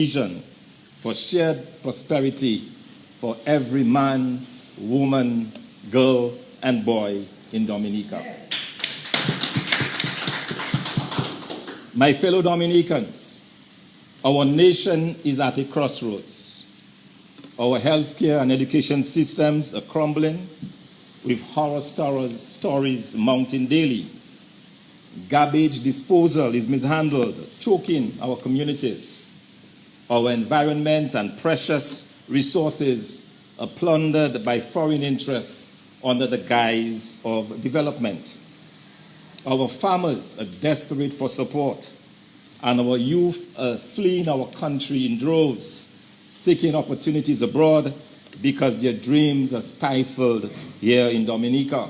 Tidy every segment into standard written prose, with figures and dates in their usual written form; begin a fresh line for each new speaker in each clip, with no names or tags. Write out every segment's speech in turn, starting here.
vision for shared prosperity for every man, woman, girl, and boy in Dominica. Yes. My fellow Dominicans, our nation is at a crossroads. Our healthcare and education systems are crumbling, with horror stories mounting daily. Garbage disposal is mishandled, choking our communities. Our environment and precious resources are plundered by foreign interests under the guise of development. Our farmers are desperate for support, and our youth are fleeing our country in droves, seeking opportunities abroad because their dreams are stifled here in Dominica.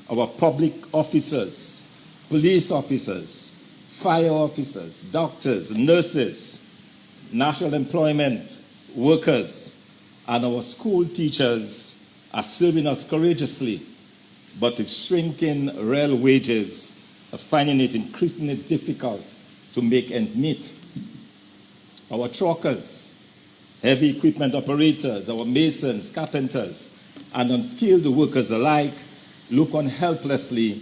Our public officers, police officers, fire officers, doctors, nurses, national employment workers, and our school teachers are serving us courageously, but with shrinking real wages, are finding it increasingly difficult to make ends meet. Our truckers, heavy equipment operators, our masons, carpenters, and unskilled workers alike look on helplessly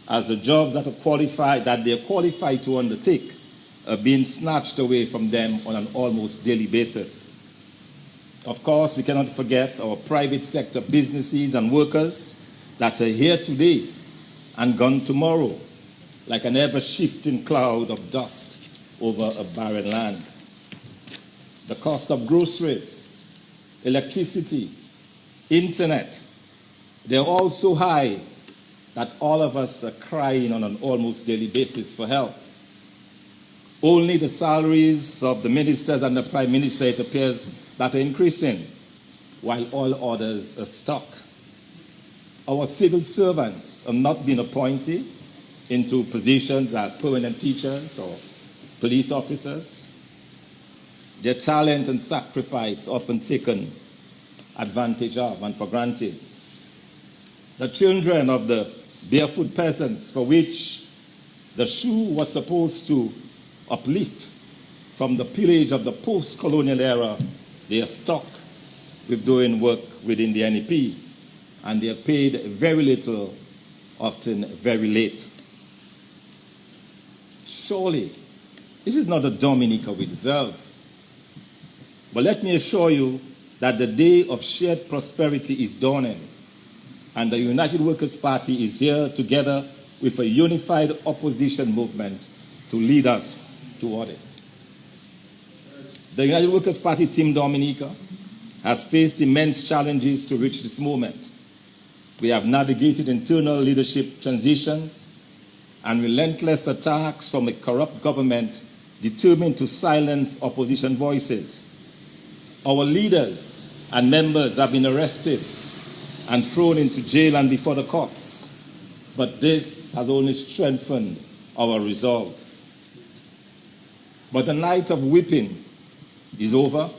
as the jobs that they are qualified to undertake are being snatched away from them on an almost daily basis. Of course, we cannot forget our private sector businesses and workers that are here today and gone tomorrow, like an ever-shifting cloud of dust over a barren land. The cost of groceries, electricity, internet, they're all so high that all of us are crying on an almost daily basis for help. Only the salaries of the ministers and the Prime Minister, it appears, that are increasing, while all others are stuck. Our civil servants have not been appointed into positions as permanent teachers or police officers. Their talent and sacrifice often taken advantage of and for granted. The children of the barefoot peasants, for which the shoe was supposed to uplift from the pillage of the post-colonial era, they are stuck with doing work within the NEP, and they are paid very little, often very late. Surely, this is not the Dominica we deserve. But let me assure you that the day of shared prosperity is dawning, and the United Workers' Party is here together with a unified opposition movement to lead us toward it. The United Workers' Party Team Dominica has faced immense challenges to reach this moment. We have navigated internal leadership transitions and relentless attacks from a corrupt government determined to silence opposition voices. Our leaders and members have been arrested and thrown into jail and before the courts, but this has only strengthened our resolve. But the night of weeping is over,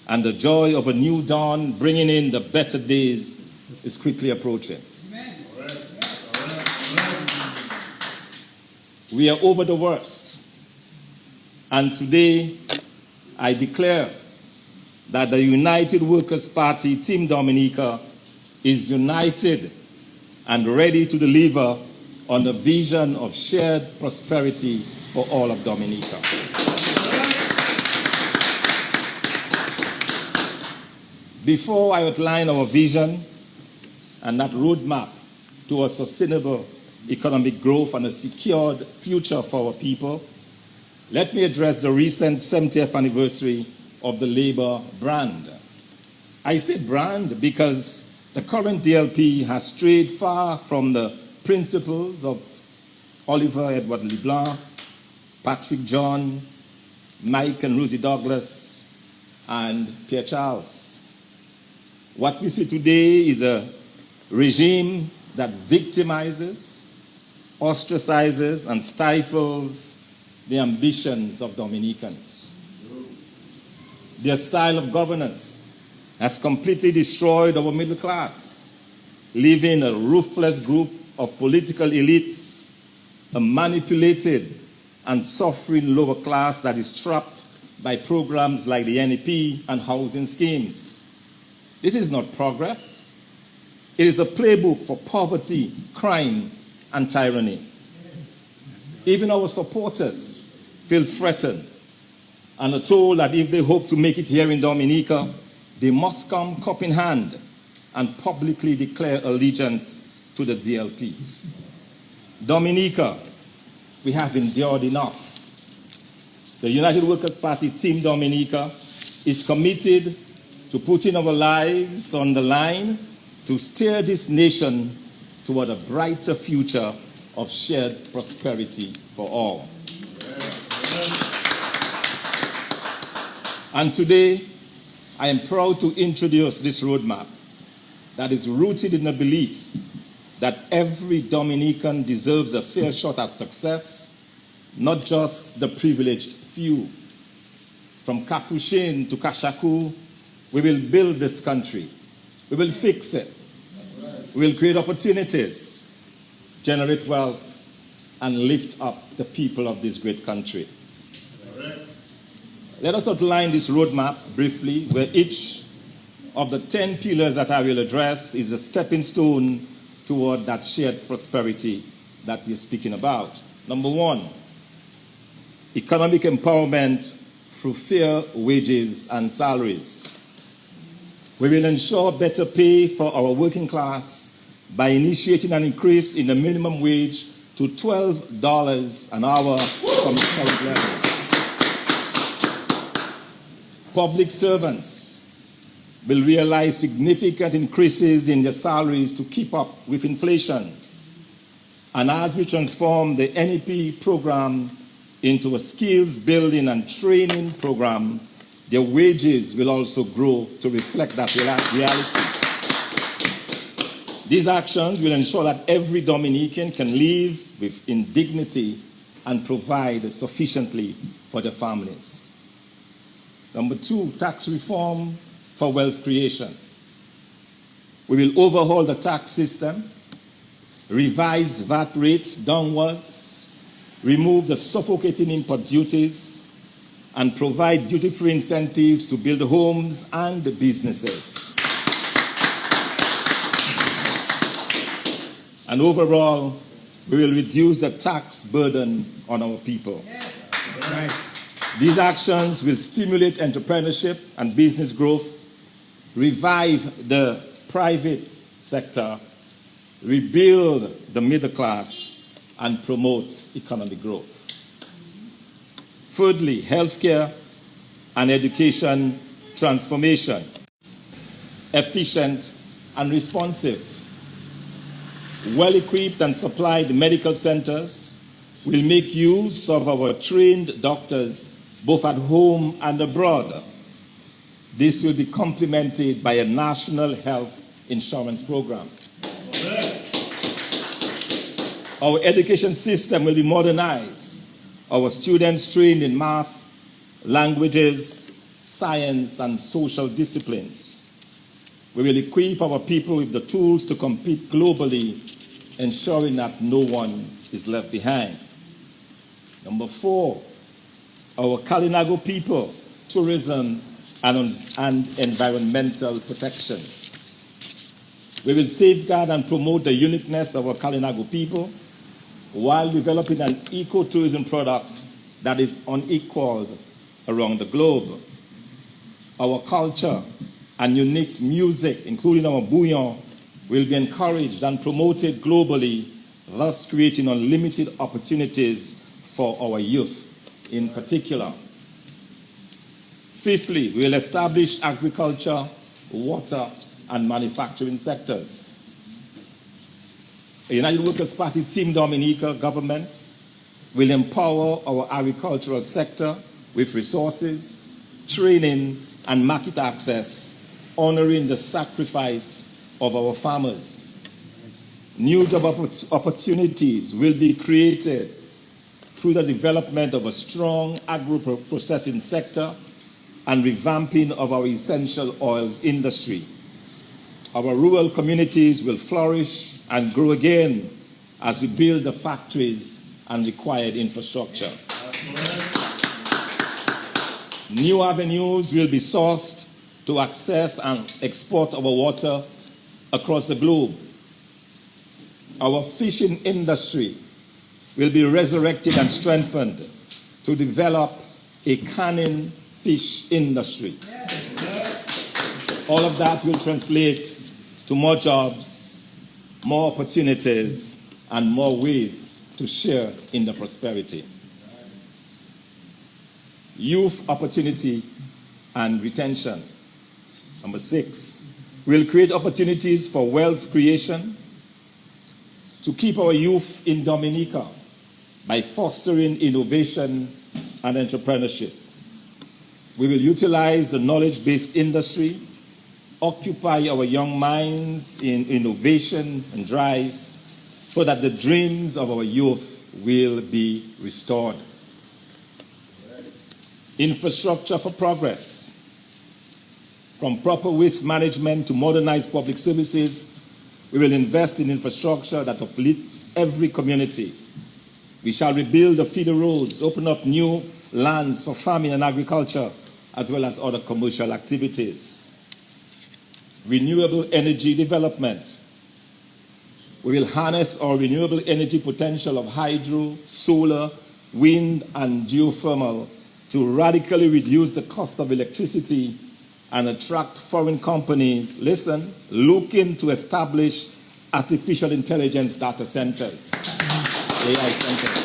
and the joy of a new dawn bringing in the better days is quickly approaching. Amen. We are over the worst, and today I declare that the United Workers' Party Team Dominica is united and ready to deliver on the vision of shared prosperity for all of Dominica. Before I outline our vision and that roadmap to a sustainable economic growth and a secured future for our people, let me address the recent 70th anniversary of the Labour brand. I say brand because the current DLP has strayed far from the principles of Oliver Edward LeBlanc, Patrick John, Mike and Rosie Douglas, and Pierre Charles. What we see today is a regime that victimizes, ostracizes, and stifles the ambitions of Dominicans. Their style of governance has completely destroyed our middle class, leaving a ruthless group of political elites, a manipulated and suffering lower class that is trapped by programs like the NEP and housing schemes. This is not progress. It is a playbook for poverty, crime, and tyranny. Even our supporters feel threatened and are told that if they hope to make it here in Dominica, they must come cup in hand and publicly declare allegiance to the DLP. Dominica, we have endured enough. The United Workers' Party Team Dominica is committed to putting our lives on the line to steer this nation toward a brighter future of shared prosperity for all. And today, I am proud to introduce this roadmap that is rooted in the belief that every Dominican deserves a fair shot at success, not just the privileged few. From Capuchin to Kashaku, we will build this country. We will fix it. We will create opportunities, generate wealth, and lift up the people of this great country. Let us outline this roadmap briefly, where each of the 10 pillars that I will address is a stepping stone toward that shared prosperity that we're speaking about. Number one, economic empowerment through fair wages and salaries. We will ensure better pay for our working class by initiating an increase in the minimum wage to $12 an hour from its current levels. Public servants will realize significant increases in their salaries to keep up with inflation. And as we transform the NEP program into a skills building and training program, their wages will also grow to reflect that reality. These actions will ensure that every Dominican can live in dignity and provide sufficiently for their families. Number two, tax reform for wealth creation. We will overhaul the tax system, revise VAT rates downwards, remove the suffocating import duties, and provide duty-free incentives to build homes and businesses. And overall, we will reduce the tax burden on our people. Yes. Right. These actions will stimulate entrepreneurship and business growth, revive the private sector, rebuild the middle class, and promote economic growth. Thirdly, healthcare and education transformation, efficient and responsive. Well-equipped and supplied medical centers will make use of our trained doctors both at home and abroad. This will be complemented by a national health insurance program. Our education system will be modernized. Our students trained in math, languages, science, and social disciplines. We will equip our people with the tools to compete globally, ensuring that no one is left behind. Number four, our Kalinago people, tourism and environmental protection. We will safeguard and promote the uniqueness of our Kalinago people while developing an ecotourism product that is unequaled around the globe. Our culture and unique music, including our bouillon, will be encouraged and promoted globally, thus creating unlimited opportunities for our youth in particular. Fifthly, we will establish agriculture, water, and manufacturing sectors. The United Workers' Party Team Dominica government will empower our agricultural sector with resources, training, and market access, honoring the sacrifice of our farmers. New job opportunities will be created through the development of a strong agro-processing sector and revamping of our essential oils industry. Our rural communities will flourish and grow again as we build the factories and required infrastructure. New avenues will be sourced to access and export our water across the globe. Our fishing industry will be resurrected and strengthened to develop a canning fish industry. All of that will translate to more jobs, more opportunities, and more ways to share in the prosperity. Youth opportunity and retention. Number 6, we'll create opportunities for wealth creation to keep our youth in Dominica by fostering innovation and entrepreneurship. We will utilize the knowledge-based industry, occupy our young minds in innovation and drive so that the dreams of our youth will be restored. Infrastructure for progress. From proper waste management to modernized public services, we will invest in infrastructure that uplifts every community. We shall rebuild the feeder roads, open up new lands for farming and agriculture, as well as other commercial activities. Renewable energy development. We will harness our renewable energy potential of hydro, solar, wind, and geothermal to radically reduce the cost of electricity and attract foreign companies, looking to establish artificial intelligence data centers, AI centers.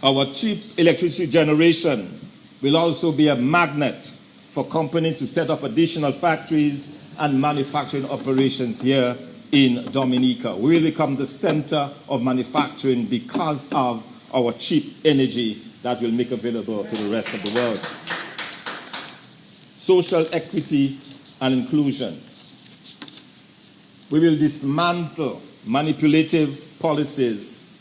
Our cheap electricity generation will also be a magnet for companies to set up additional factories and manufacturing operations here in Dominica. We will become the center of manufacturing because of our cheap energy that we'll make available to the rest of the world. Social equity and inclusion. We will dismantle manipulative policies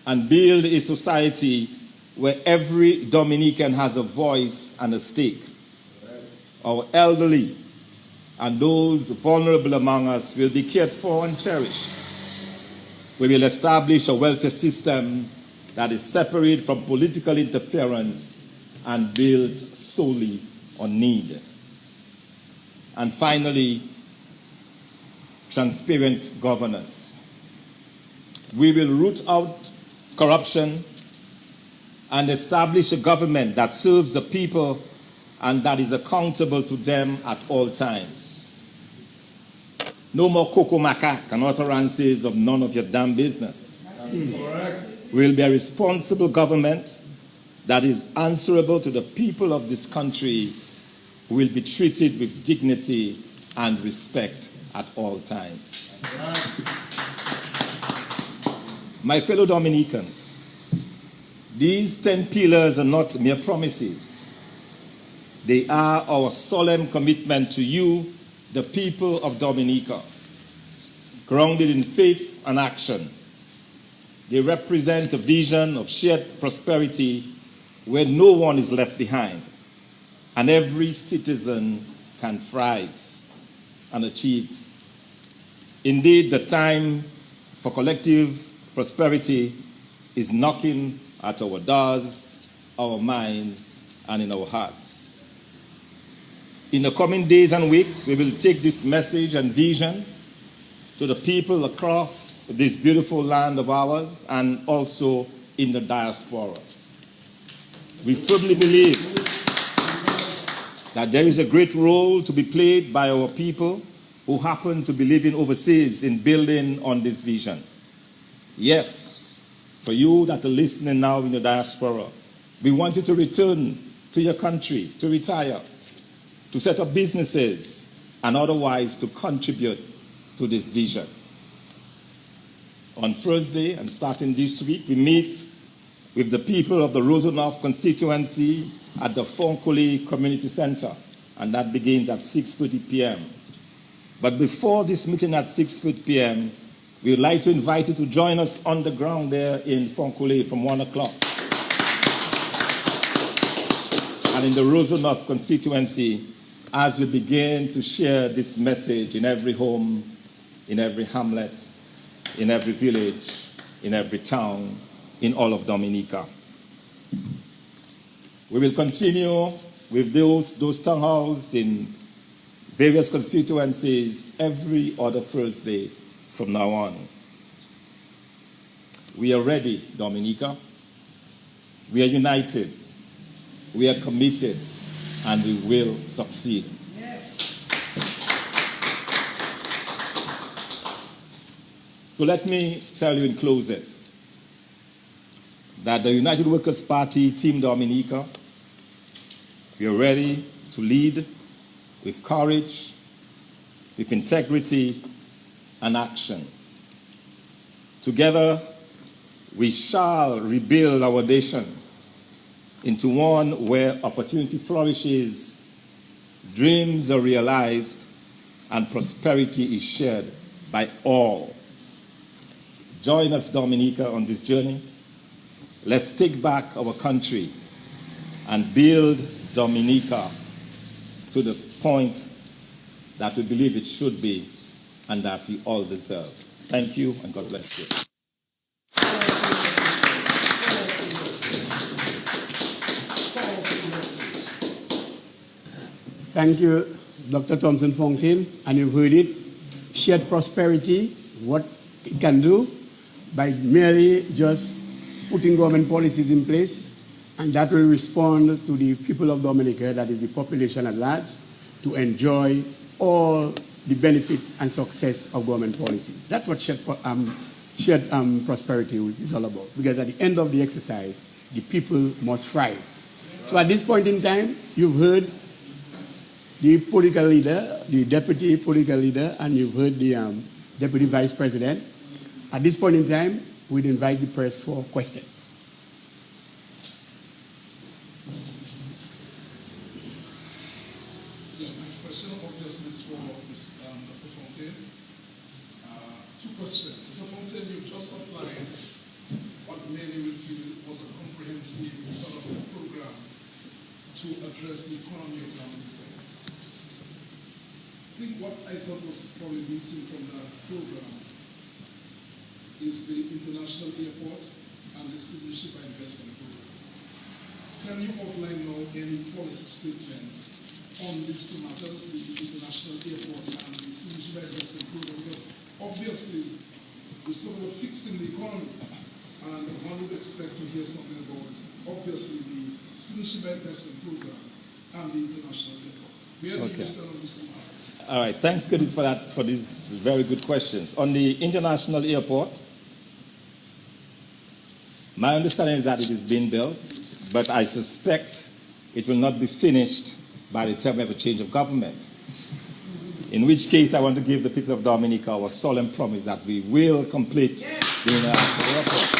and build a society where every Dominican has a voice and a stake. Our elderly and those vulnerable among us will be cared for and cherished. We will establish a welfare system that is separate from political interference and built solely on need. And finally, transparent governance. We will root out corruption and establish a government that serves the people and that is accountable to them at all times. No more cocoa macaque and utterances of none of your damn business.
That's correct.
We will be a responsible government that is answerable to the people of this country, who will be treated with dignity and respect at all times. My fellow Dominicans, these 10 pillars are not mere promises. They are our solemn commitment to you, the people of Dominica, grounded in faith and action. They represent a vision of shared prosperity where no one is left behind and every citizen can thrive and achieve. Indeed, the time for collective prosperity is knocking at our doors, our minds, and in our hearts. In the coming days and weeks, we will take this message and vision to the people across this beautiful land of ours and also in the diaspora. We firmly believe that there is a great role to be played by our people who happen to be living overseas in building on this vision. Yes, for you that are listening now in the diaspora, we want you to return to your country, to retire, to set up businesses, and otherwise to contribute to this vision. On Thursday, and starting this week, we meet with the people of the Rosenhoff constituency at the Fonkole Community Center, and that begins at 6:30 p.m. But before this meeting at 6:30 p.m., we would like to invite you to join us on the ground there in Fonkole from 1 o'clock. And in the Rosenhoff constituency, as we begin to share this message in every home, in every hamlet, in every village, in every town, in all of Dominica. We will continue with those town halls in various constituencies every other Thursday from now on. We are ready, Dominica. We are united. We are committed, and we will succeed. Yes. So let me tell you in closing that the United Workers' Party, Team Dominica, we are ready to lead with courage, with integrity and action. Together, we shall rebuild our nation into one where opportunity flourishes, dreams are realized, and prosperity is shared by all. Join us, Dominica, on this journey. Let's take back our country and build Dominica to the point that we believe it should be and that we all deserve. Thank you, and God bless you.
Thank you, Dr. Thompson Fontaine, and you've heard it. Shared prosperity, what it can do by merely just putting government policies in place, and that will respond to the people of Dominica, that is the population at large, to enjoy all the benefits and success of government policy. That's what shared prosperity is all about, because at the end of the exercise, the people must thrive. So at this point in time, you've heard the political leader, the deputy political leader, and you've heard the deputy vice president. At this point in time, we'd invite the press for questions.
Yeah, my question obviously is for Dr. Fontaine. Two questions. Dr. Fontaine, you just outlined what many will feel was a comprehensive sort of program to address the economy of Dominica. I think what I thought was probably missing from that program is the international airport and the citizenship by investment program. Can you outline now any policy statement on these two matters, the international airport and the citizenship by investment program? Because obviously, we're still fixing the economy, and one would expect to hear something about, obviously, the citizenship by investment program and the international airport. Where do you stand on these two matters?
All right, thanks, Curtis, for these very good questions. On the international airport, my understanding is that it is being built, but I suspect it will not be finished by the time we have a change of government. In which case, I want to give the people of Dominica our solemn promise that we will complete the international airport.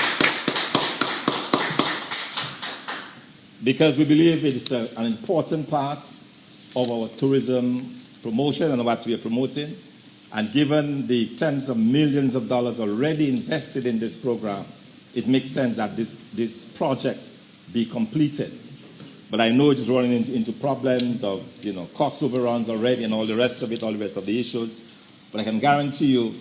Because we believe it is an important part of our tourism promotion and what we are promoting. And given the tens of millions of dollars already invested in this program, it makes sense that this project be completed. But I know it's running into problems of cost overruns already and all the rest of it, all the rest of the issues. But I can guarantee you,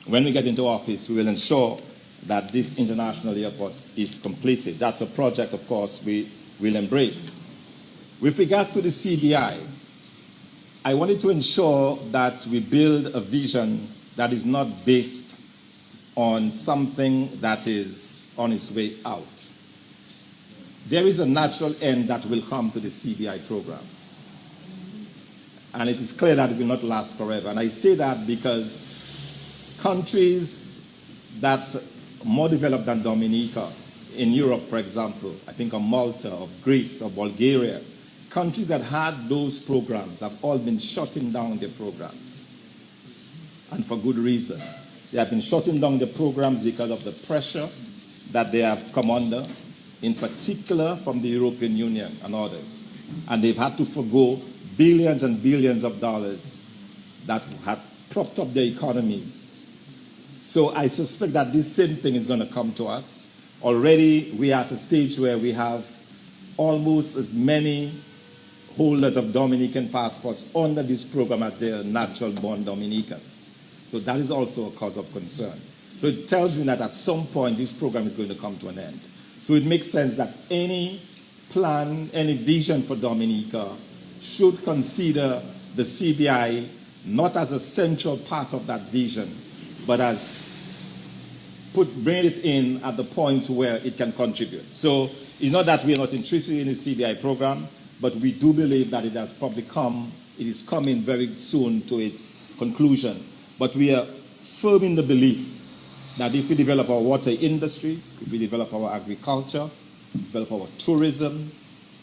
when we get into office, we will ensure that this international airport is completed. That's a project, of course, we will embrace. With regards to the CBI, I wanted to ensure that we build a vision that is not based on something that is on its way out. There is a natural end that will come to the CBI program. And it is clear that it will not last forever. And I say that because countries that are more developed than Dominica, in Europe, for example, I think of Malta, of Greece, of Bulgaria, countries that had those programs have all been shutting down their programs. And for good reason. They have been shutting down the programs because of the pressure that they have come under, in particular from the European Union and others. And they've had to forgo billions and billions of dollars that have propped up their economies. So I suspect that this same thing is going to come to us. Already we are at a stage where we have almost as many holders of Dominican passports under this program as there are natural-born Dominicans. So that is also a cause of concern. So it tells me that at some point this program is going to come to an end. So it makes sense that any plan, any vision for Dominica should consider the CBI not as a central part of that vision, but as bring it in at the point where it can contribute. So it's not that we are not interested in the CBI program, but we do believe that it has probably it is coming very soon to its conclusion. But we are firm in the belief that if we develop our water industries, if we develop our agriculture, develop our tourism,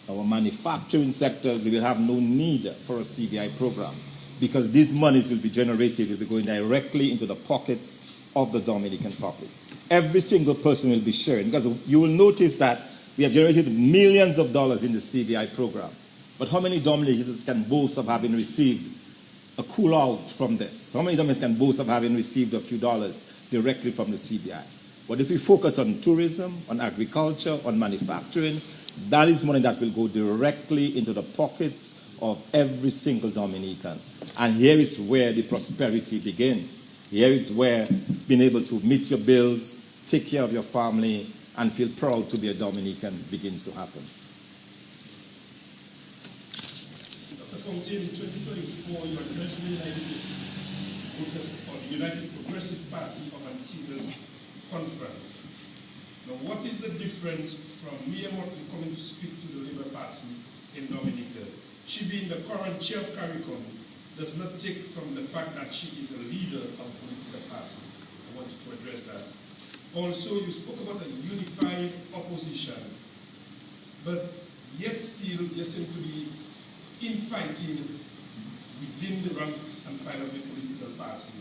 our manufacturing sectors, we will have no need for a CBI program, because these monies will be generated, will be going directly into the pockets of the Dominican public. Every single person will be sharing, because you will notice that we have generated millions of dollars in the CBI program. But how many Dominicans can boast of having received a cool out from this? How many Dominicans can boast of having received a few dollars directly from the CBI? But if we focus on tourism, on agriculture, on manufacturing, that is money that will go directly into the pockets of every single Dominican. And here is where the prosperity begins. Here is where being able to meet your bills, take care of your family, and feel proud to be a Dominican begins to happen.
Dr. Fontaine, in 2024, you addressed the United Progressive Party of Antigua's conference. Now, what is the difference from Mia Motley coming to speak to the Labour Party in Dominica? She being the current chair of CARICOM does not take from the fact that she is a leader of a political party. I wanted to address that. Also, you spoke about a unified opposition, but yet still there seem to be infighting within the ranks and file of the political party.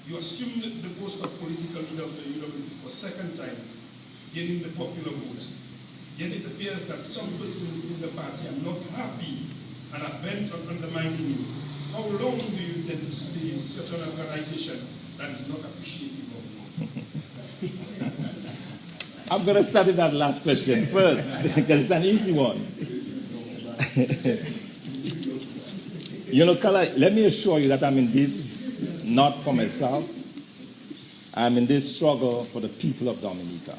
You assume the post of political leader of the UWP for second time, gaining the popular votes. Yet it appears that some persons in the party are not happy and are bent on undermining you. How long do you intend to stay in such an organization that is not appreciative of you?
I'm going to start with that last question first, because it's an easy one. You know, Kala, let me assure you that I'm in this not for myself. I'm in this struggle for the people of Dominica.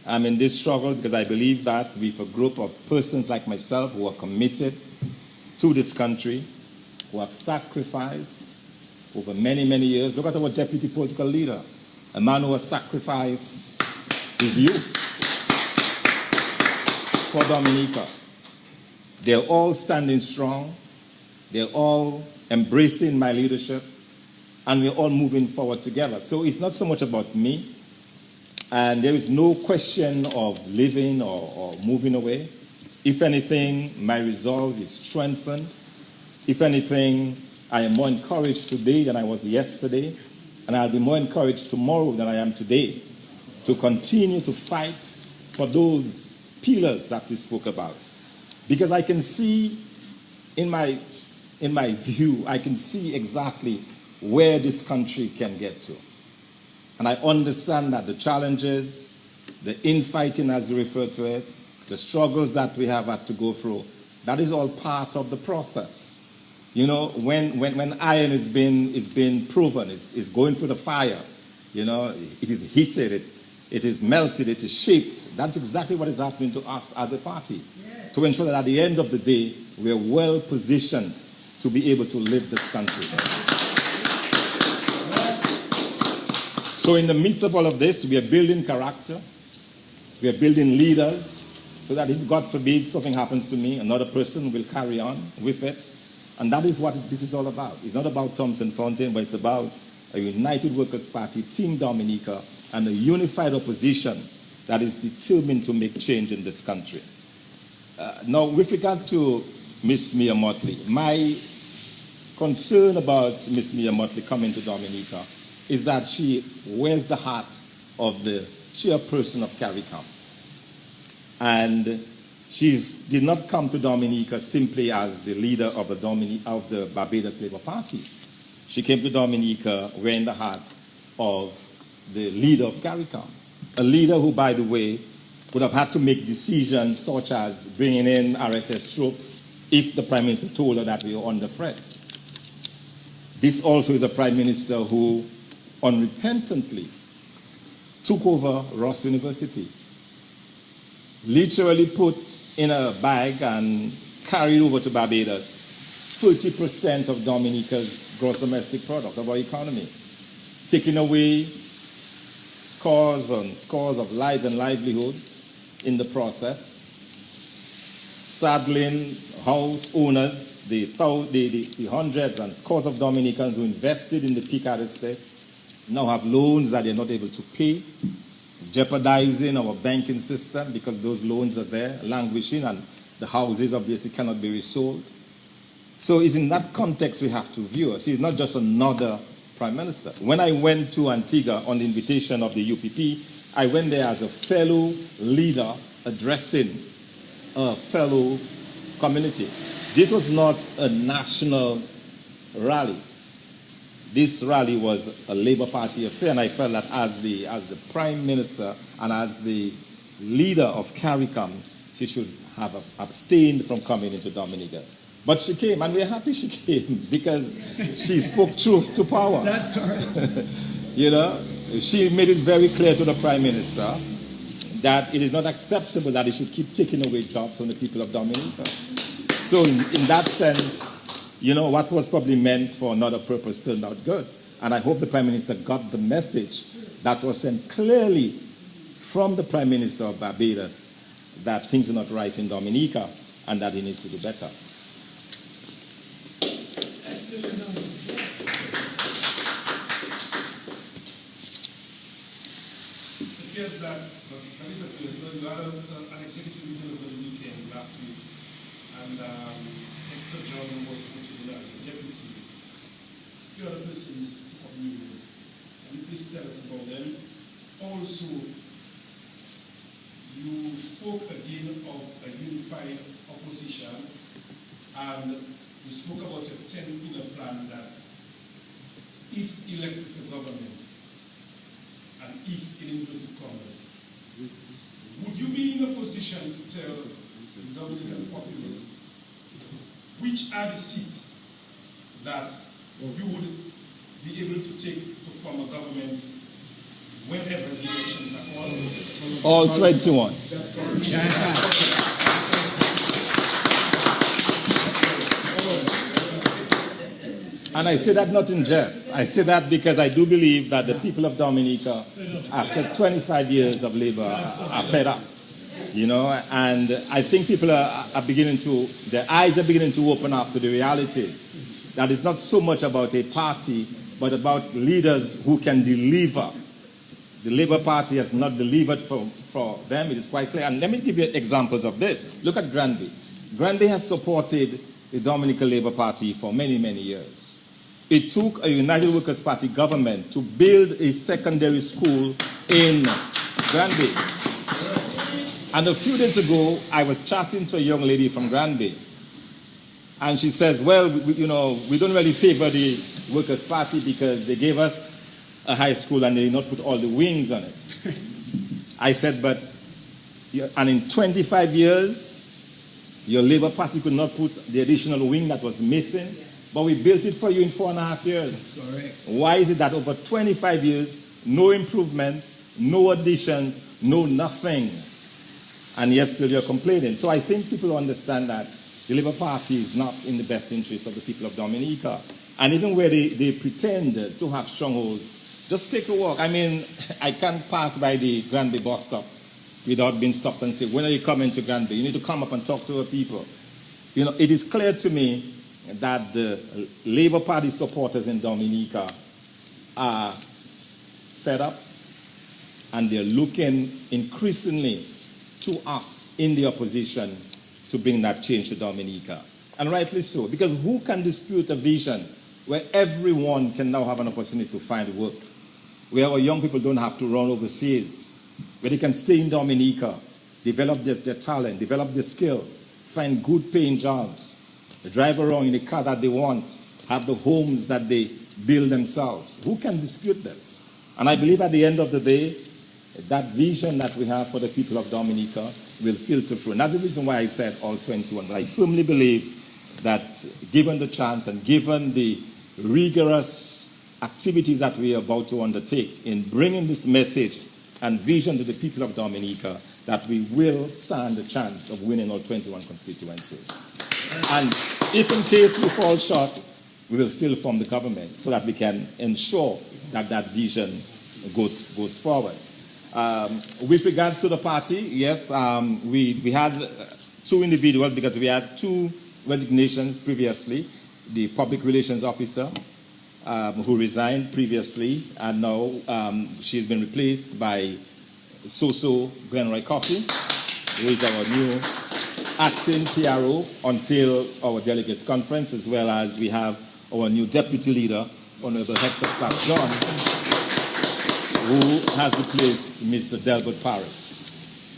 I'm in this struggle because I believe that with a group of persons like myself who are committed to this country, who have sacrificed over many, many years. Look at our deputy political leader, a man who has sacrificed his youth for Dominica. They're all standing strong. They're all embracing my leadership. And we're all moving forward together. So it's not so much about me. And there is no question of living or moving away. If anything, my resolve is strengthened. If anything, I am more encouraged today than I was yesterday. And I'll be more encouraged tomorrow than I am today to continue to fight for those pillars that we spoke about. Because I can see in my view, I can see exactly where this country can get to. And I understand that the challenges, the infighting as you refer to it, the struggles that we have had to go through, that is all part of the process. You know, when iron is being proven, it's going through the fire, you know, it is heated, it is melted, it is shaped. That's exactly what is happening to us as a party. Yes. To ensure that at the end of the day, we are well positioned to be able to live this country. So in the midst of all of this, we are building character. We are building leaders so that if, God forbid, something happens to me, another person will carry on with it. And that is what this is all about. It's not about Thompson Fontaine, but it's about a United Workers' Party, Team Dominica, and a unified opposition that is determined to make change in this country. Now, with regard to Miss Mia Motley, my concern about Miss Mia Motley coming to Dominica is that she wears the hat of the chairperson of CARICOM. And she did not come to Dominica simply as the leader of the Barbados Labour Party. She came to Dominica wearing the hat of the leader of CARICOM, a leader who, by the way, would have had to make decisions such as bringing in RSS troops if the Prime Minister told her that we were under threat. This also is a Prime Minister who unrepentantly took over Ross University literally put in a bag and carried over to Barbados 30% of Dominica's gross domestic product of our economy, taking away scores and scores of lives and livelihoods in the process, saddling house owners, the hundreds and scores of Dominicans who invested in the Picard estate now have loans that they're not able to pay, jeopardizing our banking system because those loans are there, languishing, and the houses obviously cannot be resold. So it's in that context we have to view her. She's not just another prime minister. When I went to Antigua on the invitation of the UPP, I went there as a fellow leader addressing a fellow community. This was not a national rally. This rally was a Labour Party affair, and I felt that as the prime minister and as the leader of CARICOM, she should have abstained from coming into Dominica. But she came, and we're happy she came because she spoke truth to power.
That's correct.
You know, she made it very clear to the prime minister that it is not acceptable that he should keep taking away jobs from the people of Dominica. So in that sense, you know, what was probably meant for another purpose turned out good. And I hope the prime minister got the message that was sent clearly from the prime minister of Barbados that things are not right in Dominica and that he needs to do better.
It appears that, you had an executive meeting over the weekend last week, and Hector John was put in as your deputy. A few other persons took up new roles. Can you please tell us about them? Also, you spoke again of a unified opposition, and you spoke about your 10-pillar plan that if elected to government, and if in inverted commas, would you be in a position to tell the Dominican populace which are the seats that you would be able to take to form a government whenever the elections are called?
All 21.
That's correct.
And I say that not in jest. I say that because I do believe that the people of Dominica, after 25 years of labor, are fed up. You know, and I think people are beginning to, their eyes are beginning to open up to the realities. That it's not so much about a party, but about leaders who can deliver. The Labour Party has not delivered for them. It is quite clear. And let me give you examples of this. Look at Granby. Granby has supported the Dominican Labour Party for many, many years. It took a United Workers' Party government to build a secondary school in Granby. And a few days ago, I was chatting to a young lady from Granby. And she says, well, we don't really favor the Workers' Party because they gave us a high school and they did not put all the wings on it. I said, and in 25 years, your Labour Party could not put the additional wing that was missing, but we built it for you in 4.5 years.
That's correct.
Why is it that over 25 years, no improvements, no additions, no nothing, and yet still you're complaining? So I think people understand that the Labour Party is not in the best interest of the people of Dominica. And even where they pretend to have strongholds, just take a walk. I mean, I can't pass by the Granby bus stop without being stopped and say, when are you coming to Granby? You need to come up and talk to our people. You know, it is clear to me that the Labour Party supporters in Dominica are fed up and they're looking increasingly to us in the opposition to bring that change to Dominica. And rightly so, because who can dispute a vision where everyone can now have an opportunity to find work, where our young people don't have to run overseas, where they can stay in Dominica, develop their talent, develop their skills, find good paying jobs, drive around in the car that they want, have the homes that they build themselves. Who can dispute this? And I believe at the end of the day, that vision that we have for the people of Dominica will filter through. And that's the reason why I said all 21. But I firmly believe that given the chance and given the rigorous activities that we are about to undertake in bringing this message and vision to the people of Dominica, that we will stand a chance of winning all 21 constituencies. And if in case we fall short, we will still form the government so that we can ensure that that vision goes forward. With regards to the party, yes, we had two individuals because we had two resignations previously. The public relations officer who resigned previously, and now she's been replaced by Soso Glenroy Coffey, who is our new acting PRO until our delegates conference, as well as we have our new deputy leader, Honorable Hector Staff John, who has replaced Mr. Delbert Paris.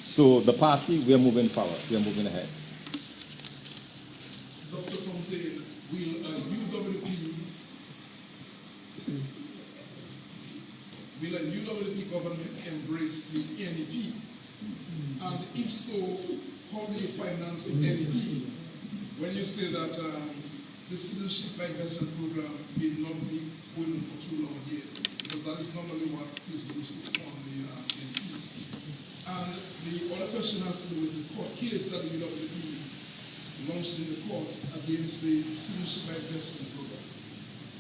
So the party, we are moving forward, we are moving ahead.
Dr. Fontaine, will a UWP government embrace the NEP? And if so, how do you finance the NEP when you say that the citizenship by investment program will not be going on for too long again? Because that is normally what is used on the NEP. And the other question has to do with the court case that the UWP launched in the court against the citizenship by investment program.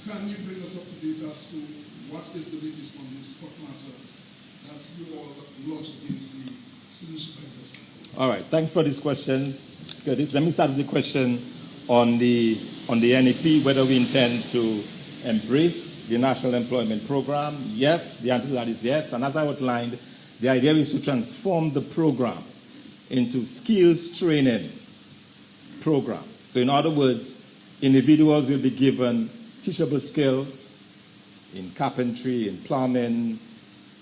Can you bring us up to date as to what is the latest on this court matter that you all launched against the citizenship by investment program?
All right, thanks for these questions. Curtis, let me start with the question on the NEP, whether we intend to embrace the National Employment Program. Yes, the answer to that is yes. And as I outlined, the idea is to transform the program into skills training program. So in other words, individuals will be given teachable skills in carpentry, in plumbing,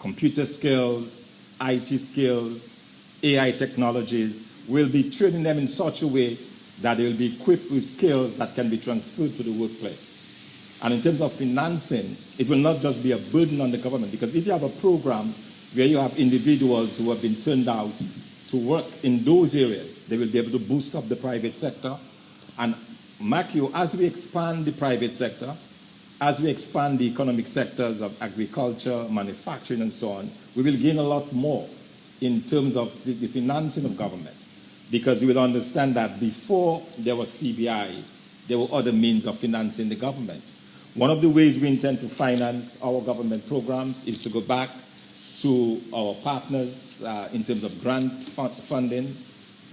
computer skills, IT skills, AI technologies. We'll be training them in such a way that they will be equipped with skills that can be transferred to the workplace. And in terms of financing, it will not just be a burden on the government, because if you have a program where you have individuals who have been turned out to work in those areas, they will be able to boost up the private sector. And mark you, as we expand the private sector, as we expand the economic sectors of agriculture, manufacturing, and so on, we will gain a lot more in terms of the financing of government. Because you will understand that before there was CBI, there were other means of financing the government. One of the ways we intend to finance our government programs is to go back to our partners in terms of grant funding.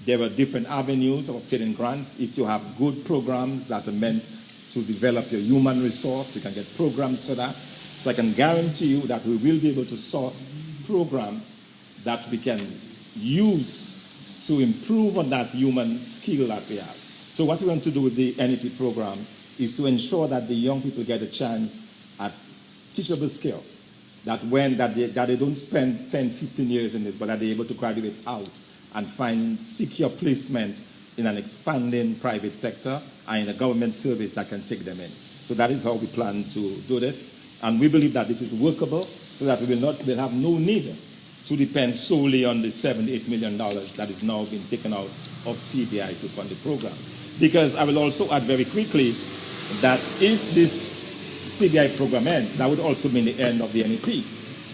There are different avenues of obtaining grants. If you have good programs that are meant to develop your human resource, you can get programs for that. So I can guarantee you that we will be able to source programs that we can use to improve on that human skill that we have. So what we want to do with the NEP program is to ensure that the young people get a chance at teachable skills, that they don't spend 10, 15 years in this, but that they're able to graduate out and find secure placement in an expanding private sector and in a government service that can take them in. So that is how we plan to do this. And we believe that this is workable so that we'll have no need to depend solely on the $78 million that is now being taken out of CBI to fund the program. Because I will also add very quickly that if this CBI program ends, that would also mean the end of the NEP,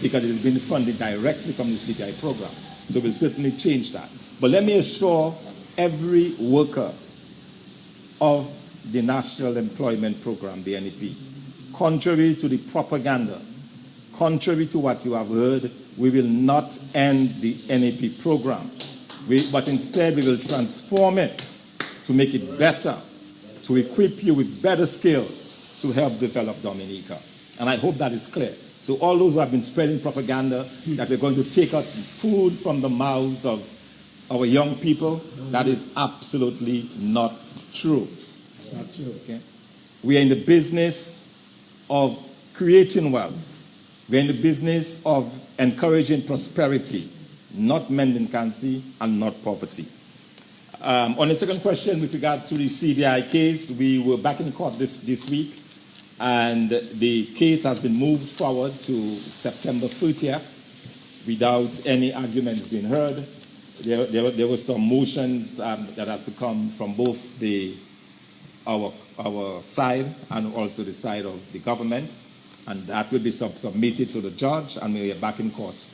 because it has been funded directly from the CBI program. So we'll certainly change that. But let me assure every worker of the National Employment Program, the NEP, contrary to the propaganda, contrary to what you have heard, we will not end the NEP program. But instead we will transform it to make it better, to equip you with better skills to help develop Dominica. And I hope that is clear. So all those who have been spreading propaganda that we're going to take out food from the mouths of our young people, that is absolutely not true.
Not true.
Okay? We are in the business of creating wealth. We're in the business of encouraging prosperity, not mendicancy and not poverty. On the second question with regards to the CBI case, we were back in court this week, and the case has been moved forward to September 30th without any arguments being heard. There were some motions that has to come from both our side and also the side of the government, and that will be submitted to the judge, and we are back in court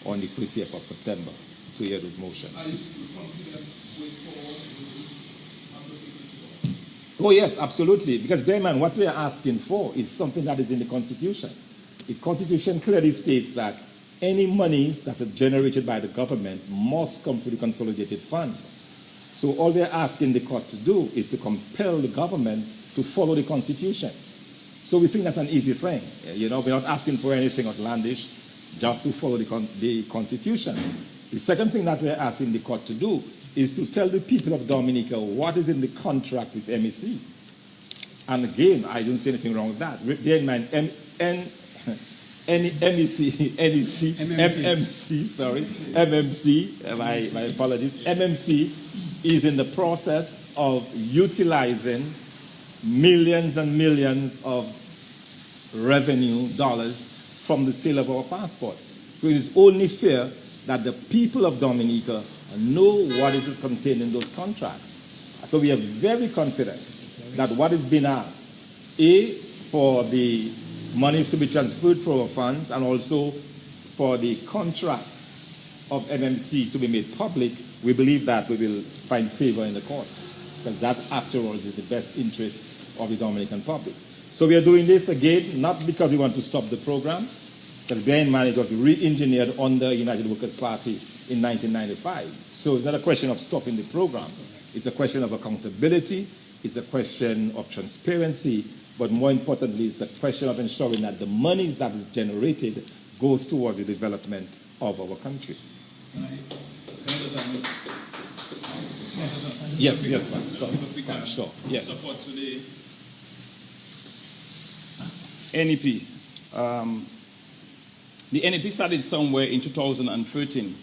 on the 30th of September. to hear those motions.
Are you still confident going forward with this matter taken to court?
Oh yes, absolutely. Because bear in mind, what we are asking for is something that is in the Constitution. The Constitution clearly states that any monies that are generated by the government must come through the consolidated fund. So all we are asking the court to do is to compel the government to follow the Constitution. So we think that's an easy thing. You know, we're not asking for anything outlandish, just to follow the Constitution. The second thing that we're asking the court to do is to tell the people of Dominica what is in the contract with MEC. And again, I don't see anything wrong with that. Bear in mind, MMC, my apologies, MMC is in the process of utilizing millions and millions of revenue dollars from the sale of our passports. So it is only fair that the people of Dominica know what is contained in those contracts. So we are very confident that what is being asked, A, for the monies to be transferred from our funds, and also for the contracts of MMC to be made public, we believe that we will find favor in the courts, because that, after all, is in the best interest of the Dominican public. So we are doing this again, not because we want to stop the program, because bear in mind it was re-engineered under United Workers' Party in 1995. So it's not a question of stopping the program. It's a question of accountability, it's a question of transparency, but more importantly, it's a question of ensuring that the monies that is generated goes towards the development of our country. Yes, ma'am. Stop. Sure. Yes.
Support to the NEP. The NEP started somewhere in 2013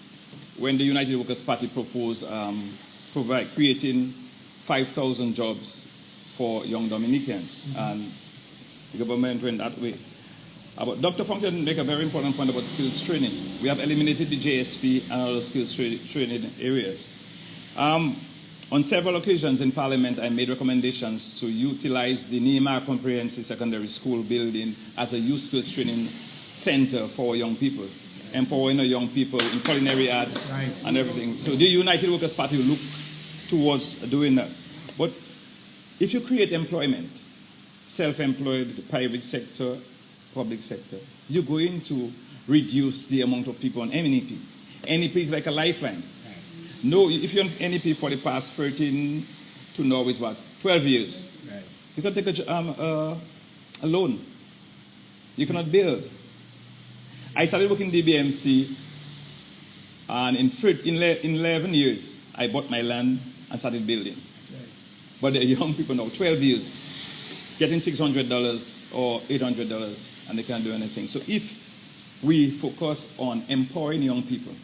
when the United Workers' Party proposed creating 5,000 jobs for young Dominicans, and the government went that way. But Dr. Fontaine make a very important point about skills training. We have eliminated the JSP and other skills training areas. On several occasions in Parliament, I made recommendations to utilize the Nehemiah Comprehensive Secondary School building as a youth skills training center for young people, empowering young people in culinary arts and everything. So the United Workers' Party will look towards doing that. But if you create employment, self-employed, the private sector, public sector, you're going to reduce the amount of people on NEP. NEP is like a lifeline. No, if you're on NEP for the past 13 to now is what, 12 years. Right. You can take a loan. You cannot build. I started working in DBMC, and in 11 years, I bought my land and started building. That's right. But the young people now, 12 years, getting $600 or $800, and they can't do anything. So if we focus on empowering young people,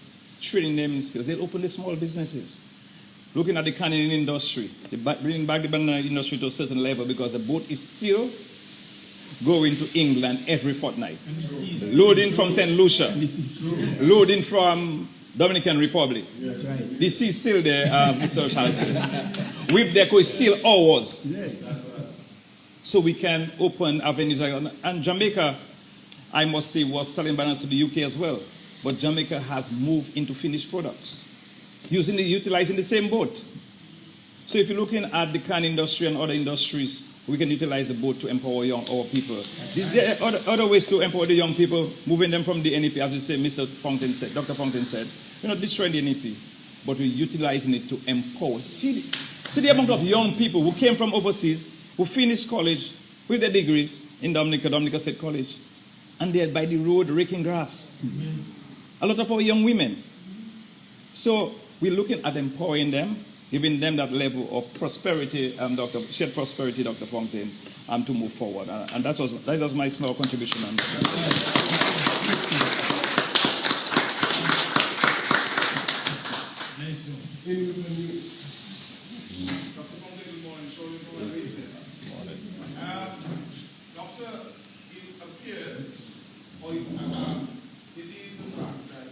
training them in skills, they'll open the small businesses. Looking at the canning industry, bringing back the banana industry to a certain level, because the boat is still going to England every fortnight. Loading from St. Lucia, loading from Dominican Republic. That's right. The sea is still there, Mr. Charles. Whip deco is still ours. So we can open avenues. And Jamaica, I must say, was selling bananas to the UK as well. But Jamaica has moved into finished products, utilizing the same boat. So if you're looking at the can industry and other industries, we can utilize the boat to empower our people. There are other ways to empower the young people, moving them from the NEP, as you say, Mr. Fontaine said, Dr. Fontaine said. We're not destroying the NEP, but we're utilizing it to empower. See the amount of young people who came from overseas, who finished college with their degrees in Dominica State College, and they're by the road raking grass. A lot of our young women. So we're looking at empowering them, giving them that level of prosperity, shared prosperity, Dr. Fontaine, to move forward. And that was my small contribution on that.
Dr. Fontaine, good morning. Sorry for my lateness. Doctor, it appears, or it is the fact that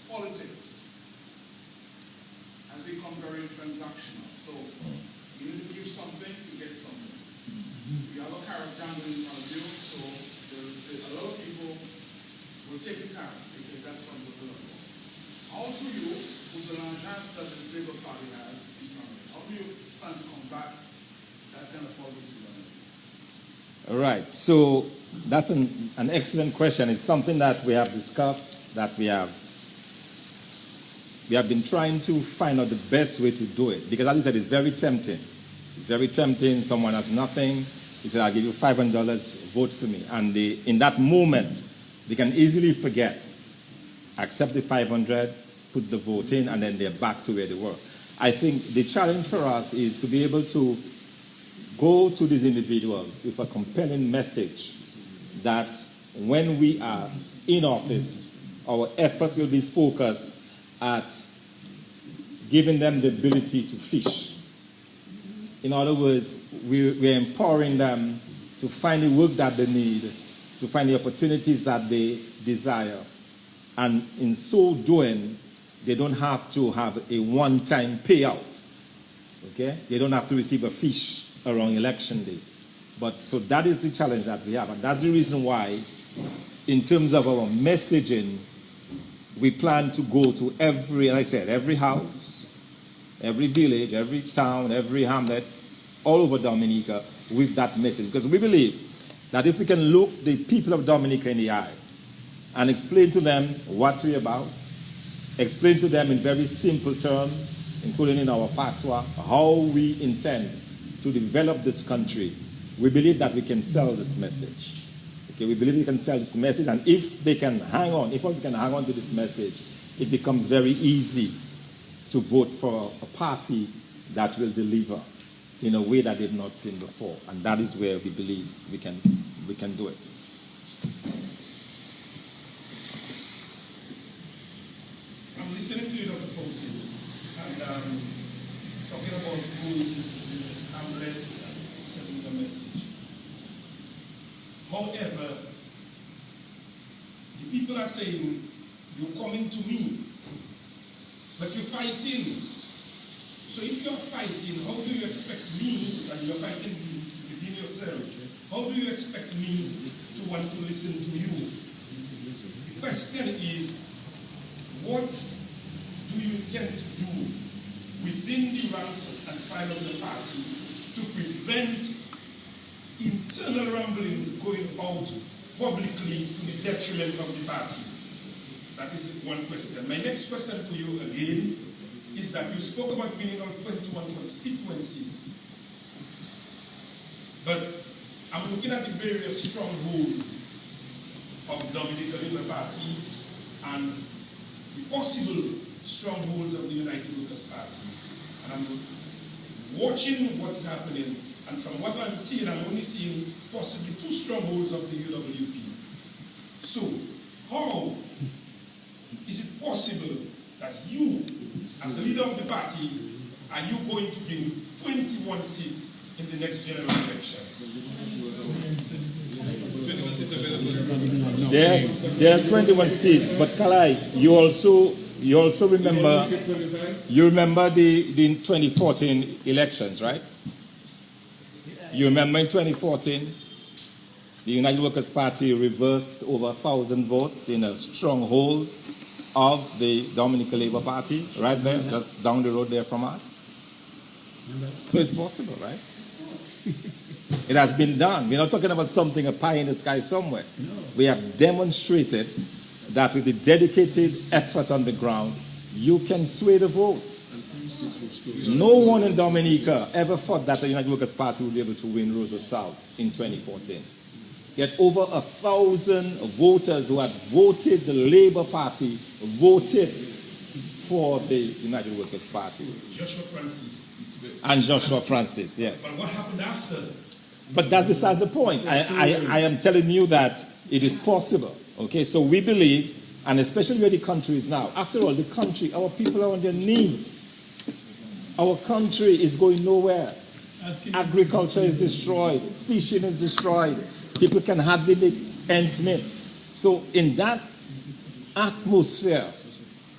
politics has become very transactional. So you need to give something to get something. You have a carrot dangling in front of you, so a lot of people will take the carrot because that's what they're looking for. How do you and to combat that kind of problems in Dominica?
All right. So that's an excellent question. It's something that we have discussed, that we have been trying to find out the best way to do it. Because as you said, it's very tempting. It's very tempting. Someone has nothing. He said, I'll give you $500, vote for me. And in that moment, they can easily forget, accept the 500, put the vote in, and then they're back to where they were. I think the challenge for us is to be able to go to these individuals with a compelling message that when we are in office, our efforts will be focused at giving them the ability to fish. In other words, we're empowering them to find the work that they need, to find the opportunities that they desire. And in so doing, they don't have to have a one-time payout. Okay? They don't have to receive a fish around election day. But so that is the challenge that we have. And that's the reason why, in terms of our messaging, we plan to go to every, like I said, every house, every village, every town, every hamlet, all over Dominica with that message. Because we believe that if we can look the people of Dominica in the eye and explain to them what we're about, explain to them in very simple terms, including in our patois, how we intend to develop this country, we believe that we can sell this message. Okay, we believe we can sell this message, and if they can hang on, if we can hang on to this message, it becomes very easy to vote for a party that will deliver in a way that they've not seen before. And that is where we believe we can do it.
I'm listening to you, Dr. Fontaine, and talking about going to various hamlets and sending a message. However, the people are saying, you're coming to me, but you're fighting. So if you're fighting, how do you expect me, and you're fighting within yourself, how do you expect me to want to listen to you? The question is, what do you intend to do within the ranks and file of the party to prevent internal rumblings going out publicly to the detriment of the party? That is one question. My next question to you again is that you spoke about winning on 21 constituencies, but I'm looking at the various strongholds of Dominican Labour Party and the possible strongholds of the United Workers Party. And I'm watching what is happening, and from what I'm seeing, I'm only seeing possibly two strongholds of the UWP. So, how is it possible that you, as a leader of the party, are you going to gain 21 seats in the next general election?
There are 21 seats, but Kalai, you also remember the 2014 elections, right? You remember in 2014, the United Workers Party reversed over 1,000 votes in a stronghold of the Dominican Labour Party, right there, just down the road there from us. So it's possible, right? It has been done. We're not talking about something, a pie in the sky somewhere. We have demonstrated that with the dedicated effort on the ground, you can sway the votes. No one in Dominica ever thought that the United Workers Party would be able to win Roseau South in 2014. Yet over 1,000 voters who had voted the Labour Party voted for the United Workers Party.
Joshua Francis.
And Joshua Francis, yes.
But what happened after?
But that's besides the point. I am telling you that it is possible. Okay, so we believe, and especially where the country is now. After all, the country, our people are on their knees. Our country is going nowhere. Agriculture is destroyed. Fishing is destroyed. People can hardly make ends meet. So in that atmosphere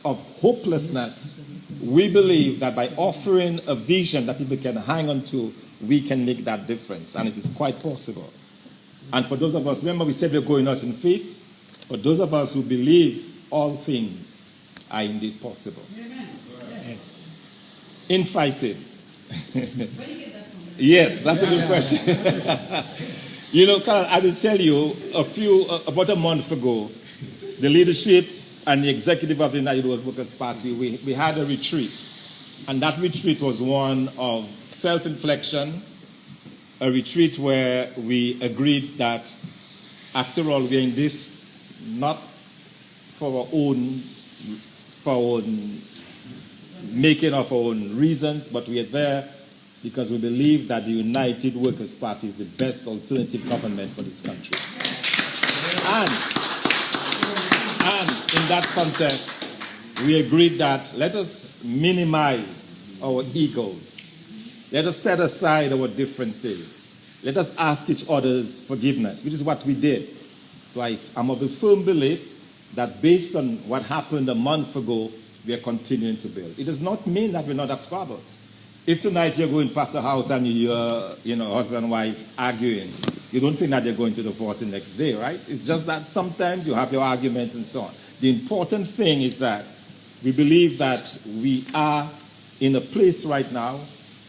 of hopelessness, we believe that by offering a vision that people can hang on to, we can make that difference. And it is quite possible. And for those of us, remember we said we're going out in faith. For those of us who believe all things are indeed possible.
Amen.
In fighting, Yes, that's a good question. You know, Carl, I will tell you, about a month ago, the leadership and the executive of the United Workers' Party, we had a retreat. And that retreat was one of self-inflection, a retreat where we agreed that, after all, we're in this not for our own making of our own reasons, but we are there because we believe that the United Workers' Party is the best alternative government for this country. And in that context, we agreed that let us minimize our egos. Let us set aside our differences. Let us ask each other's forgiveness, which is what we did. So I'm of the firm belief that based on what happened a month ago, we are continuing to build. It does not mean that we're not have squabbles. If tonight you're going past a house and you're, husband and wife arguing, you don't think that they're going to divorce the next day, right? It's just that sometimes you have your arguments and so on. The important thing is that we believe that we are in a place right now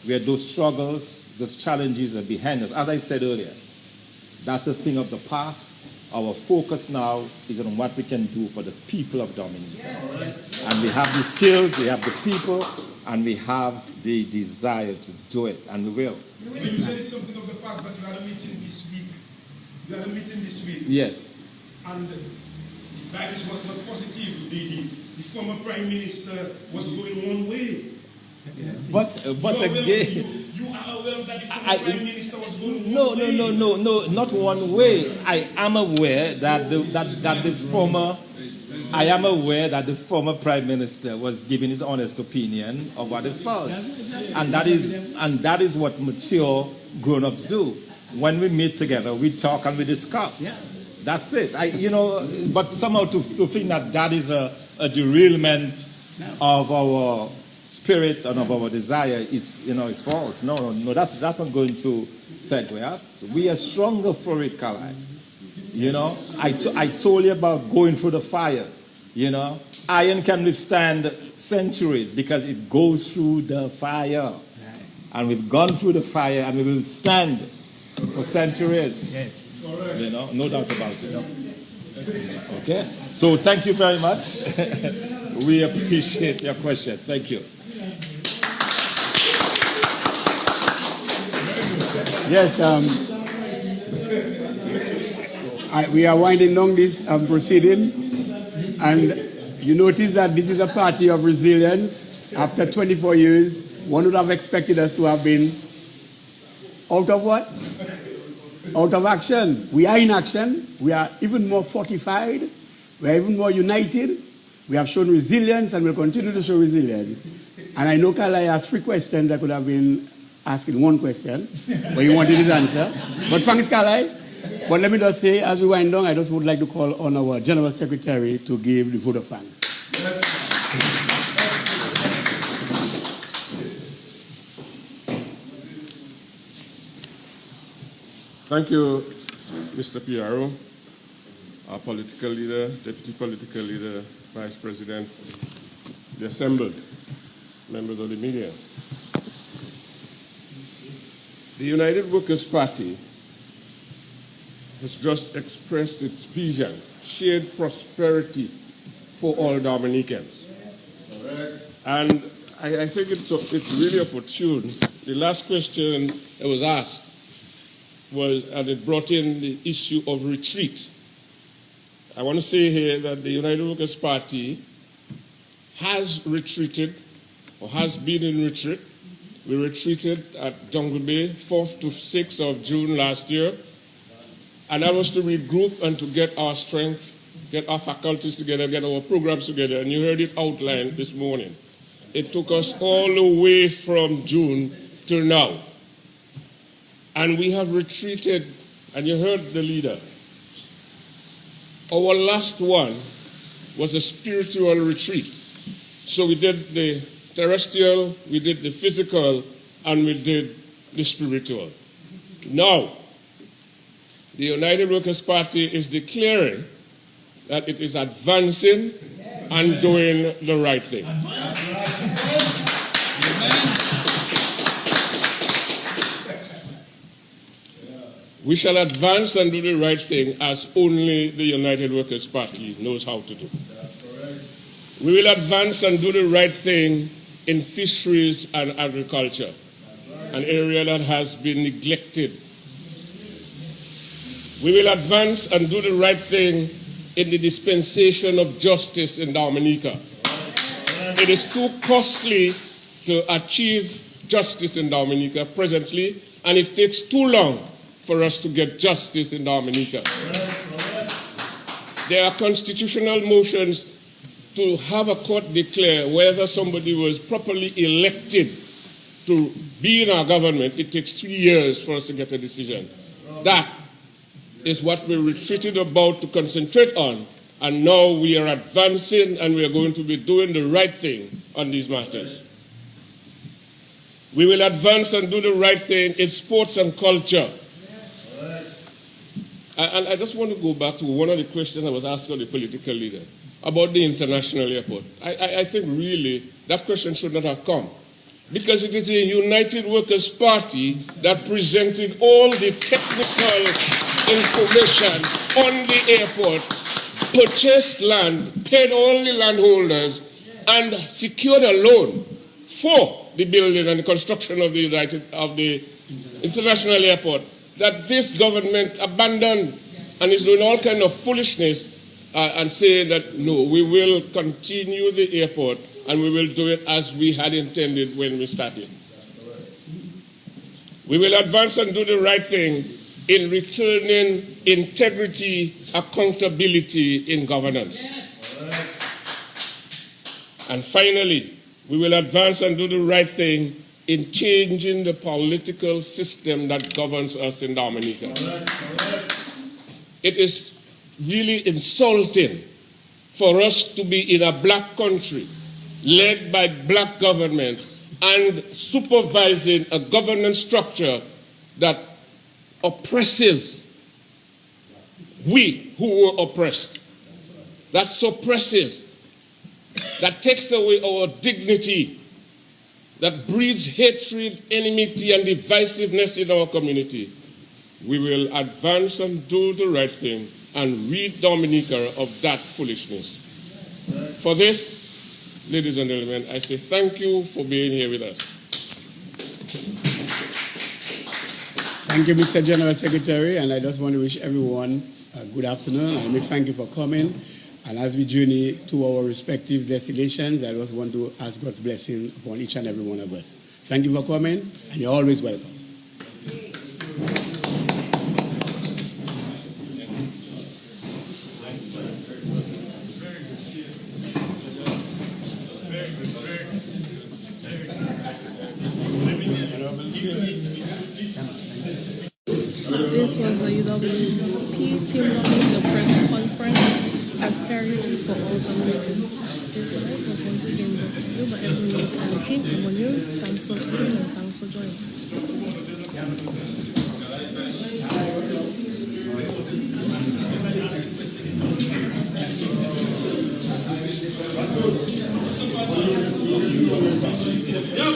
where those struggles, those challenges are behind us. As I said earlier, that's a thing of the past. Our focus now is on what we can do for the people of Dominica. Yes. And we have the skills, we have the people, and we have the desire to do it, and we will.
You said it's something of the past, but you had a meeting this week.
Yes.
And the vibes was not positive. The former Prime Minister was going one way.
But again,
you are aware that the former Prime Minister was going one way.
No, not one way. I am aware that the former Prime Minister was giving his honest opinion of what he felt, and that is what mature grown-ups do. When we meet together, we talk and we discuss. Yeah. That's it. But somehow to think that is a derailment of our spirit and of our desire is false. No, that's not going to segue us. We are stronger for it, Kalai. I told you about going through the fire. Iron can withstand centuries because it goes through the fire. And we've gone through the fire and we will stand for centuries.
Yes.
No doubt about it. Okay? So thank you very much. We appreciate your questions. Thank you.
Yes, we are winding down this proceeding, and you notice that this is a party of resilience. After 24 years, one would have expected us to have been out of what? Out of action. We are in action. We are even more fortified. We are even more united. We have shown resilience and will continue to show resilience. And I know Kalai asked 3 questions. I could have been asking 1 question, but he wanted his answer. But thanks, Kalai. But let me just say, as we wind down, I just would like to call on our General Secretary to give the vote of thanks.
Thank you, Mr. Piaro, our political leader, deputy political leader, vice president, the assembled members of the media. The United Workers' Party has just expressed its vision, shared prosperity for all Dominicans. Yes. And I think it's really opportune. The last question that was asked and it brought in the issue of retreat. I want to say here that the United Workers' Party has retreated or has been in retreat. We retreated at Jungle Bay 4th to 6th of June last year. And that was to regroup and to get our strength, get our faculties together, get our programs together. And you heard it outlined this morning. It took us all the way from June till now. And we have retreated, and you heard the leader. Our last one was a spiritual retreat. So we did the terrestrial, we did the physical, and we did the spiritual. Now, the United Workers' Party is declaring that it is advancing and doing the right thing. We shall advance and do the right thing as only the United Workers' Party knows how to do.
That's correct.
We will advance and do the right thing in fisheries and agriculture, an area that has been neglected. We will advance and do the right thing in the dispensation of justice in Dominica. It is too costly to achieve justice in Dominica presently, and it takes too long for us to get justice in Dominica. There are constitutional motions to have a court declare whether somebody was properly elected to be in our government. It takes 3 years for us to get a decision. That is what we retreated about to concentrate on, and now we are advancing and we are going to be doing the right thing on these matters. We will advance and do the right thing in sports and culture. And I just want to go back to one of the questions I was asked of the political leader about the international airport. I think really that question should not have come, because it is the United Workers' Party that presented all the technical information on the airport, purchased land, paid all the landholders, and secured a loan for the building and the construction of the international airport that this government abandoned and is doing all kind of foolishness and saying that no, we will continue the airport and we will do it as we had intended when we started. We will advance and do the right thing in returning integrity, accountability in governance. And finally, we will advance and do the right thing in changing the political system that governs us in Dominica. It is really insulting for us to be in a black country, led by black government, and supervising a governance structure that oppresses we who were oppressed, that suppresses, that takes away our dignity, that breeds hatred, enmity, and divisiveness in our community. We will advance and do the right thing and rid Dominica of that foolishness. For this, ladies and gentlemen, I say thank you for being here with us.
Thank you, Mr. General Secretary, and I just want to wish everyone a good afternoon, and let me thank you for coming. And as we journey to our respective destinations, I just want to ask God's blessing upon each and every one of us. Thank you for coming, and you're always welcome.
This was the UWP Team Dominica press conference. Prosperity for all Dominicans. This live was once again brought to you by everyone's and team Global News. Thanks for coming and thanks for joining.
Yeah.